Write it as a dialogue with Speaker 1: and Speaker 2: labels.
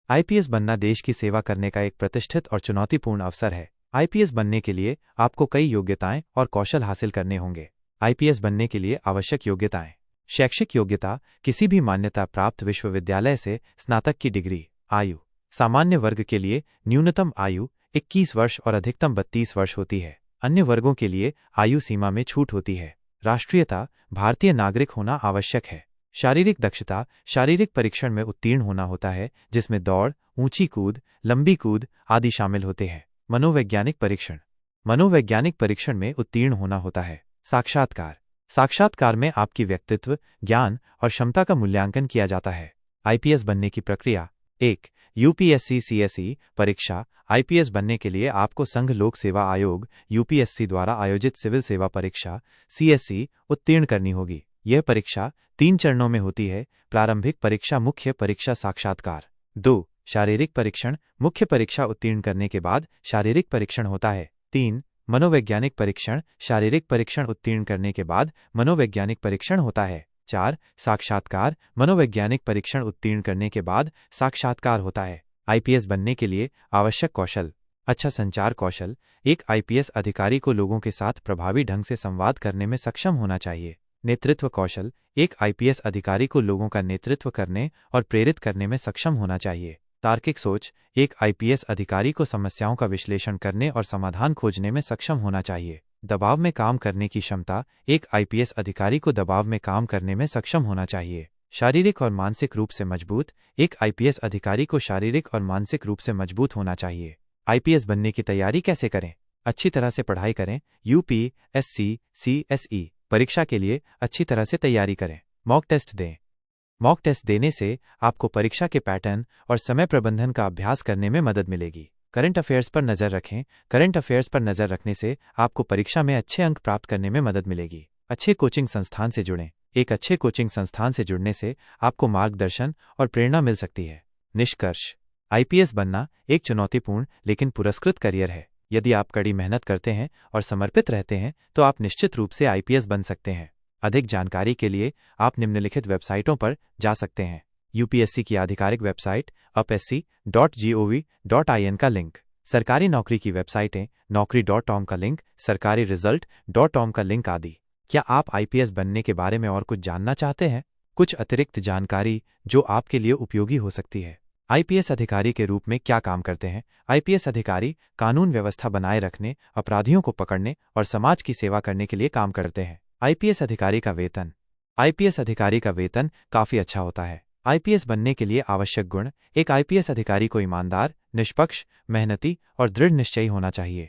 Speaker 1: IPS बनना देश की सेवा करने का एक प्रतिष्ठित और चुनौतीपूर्ण अवसर है। आईपीएस बनने के लिए आपको कई योग्यताएं और कौशल हासिल करने होंगे। आईपीएस बनने के लिए आवश्यक योग्यताएं। शैक्षिक योग्यता, किसी भी मान्यता प्राप्त विश्वविद्यालय से स्नातक की डिग्री। आयु, सामान्य वर्ग के लिए न्यूनतम आयु 21 वर्ष और अधिकतम 32 वर्ष होती है। अन्य वर्गों के लिए आयु सीमा में छूट होती है। राष्ट्रीयता, भारतीय नागरिक होना आवश्यक है। शारीरिक दक्षता, शारीरिक परीक्षण में उत्तीर्ण होना होता है, जिसमें दौड़, ऊंची कूद, लंबी कूद आदि शामिल होते हैं। मनोवैज्ञानिक परीक्षण, मनोवैज्ञानिक परीक्षण में उत्तीर्ण होना होता है। साक्षात्कार, साक्षात्कार में आपकी व्यक्तित्व, ज्ञान और क्षमता का मूल्यांकन किया जाता है। आईपीएस बनने की प्रक्रिया। 1. यूपीएससी सीएसई परीक्षा। आईपीएस बनने के लिए आपको संघ लोक सेवा आयोग यूपीएससी द्वारा आयोजित सिविल सेवा परीक्षा सीएसई उत्तीर्ण करनी होगी। यह परीक्षा 3 चरणों में होती है। प्रारंभिक परीक्षा, मुख्य परीक्षा, साक्षात्कार। 2. शारीरिक परीक्षण। मुख्य परीक्षा उत्तीर्ण करने के बाद शारीरिक परीक्षण होता है। 3. मनोवैज्ञानिक परीक्षण। शारीरिक परीक्षण उत्तीर्ण करने के बाद मनोवैज्ञानिक परीक्षण होता है। 4. साक्षात्कार। मनोवैज्ञानिक परीक्षण उत्तीर्ण करने के बाद साक्षात्कार होता है। आईपीएस बनने के लिए आवश्यक कौशल। अच्छा संचार कौशल। एक आईपीएस अधिकारी को लोगों के साथ प्रभावी ढंग से संवाद करने में सक्षम होना चाहिए। नेतृत्व कौशल। एक आईपीएस अधिकारी को लोगों का नेतृत्व करने और प्रेरित करने में सक्षम होना चाहिए। तार्किक सोच। एक आईपीएस अधिकारी को समस्याओं का विश्लेषण करने और समाधान खोजने में सक्षम होना चाहिए। दबाव में काम करने की क्षमता। एक आईपीएस अधिकारी को दबाव में काम करने में सक्षम होना चाहिए। शारीरिक और मानसिक रूप से मजबूत। एक आईपीएस अधिकारी को शारीरिक और मानसिक रूप से मजबूत होना चाहिए। आईपीएस बनने की तैयारी कैसे करें? अच्छी तरह से पढ़ाई करें। यूपीएससी सीएसई परीक्षा के लिए अच्छी तरह से तैयारी करें। मॉक टेस्ट दें। मॉक टेस्ट देने से आपको परीक्षा के पैटर्न और समय प्रबंधन का अभ्यास करने में मदद मिलेगी। करंट अफेयर्स पर नजर रखें। करंट अफेयर्स पर नजर रखने से आपको परीक्षा में अच्छे अंक प्राप्त करने में मदद मिलेगी। अच्छे कोचिंग संस्थान से जुड़ें। एक अच्छे कोचिंग संस्थान से जुड़ने से आपको मार्गदर्शन और प्रेरणा मिल सकती है। निष्कर्ष, आईपीएस बनना एक चुनौतीपूर्ण लेकिन पुरस्कृत करियर है। यदि आप कड़ी मेहनत करते हैं और समर्पित रहते हैं तो आप निश्चित रूप से आईपीएस बन सकते हैं। अधिक जानकारी के लिए आप निम्नलिखित वेबसाइटों पर जा सकते हैं। यूपीएससी की आधिकारिक वेबसाइट upsc.gov.in का लिंक, सरकारी नौकरी की वेबसाइटें naukri.com का लिंक, सरकारी result.com का लिंक आदि। क्या आप आईपीएस बनने के बारे में और कुछ जानना चाहते हैं? कुछ अतिरिक्त जानकारी जो आपके लिए उपयोगी हो सकती है। आईपीएस अधिकारी के रूप में क्या काम करते हैं? आईपीएस अधिकारी कानून व्यवस्था बनाए रखने, अपराधियों को पकड़ने और समाज की सेवा करने के लिए काम करते हैं। आईपीएस अधिकारी का वेतन। आईपीएस अधिकारी का वेतन काफी अच्छा होता है। आईपीएस बनने के लिए आवश्यक गुण। एक आईपीएस अधिकारी को ईमानदार, निष्पक्ष, मेहनती और दृढ़ निश्चयी होना चाहिए।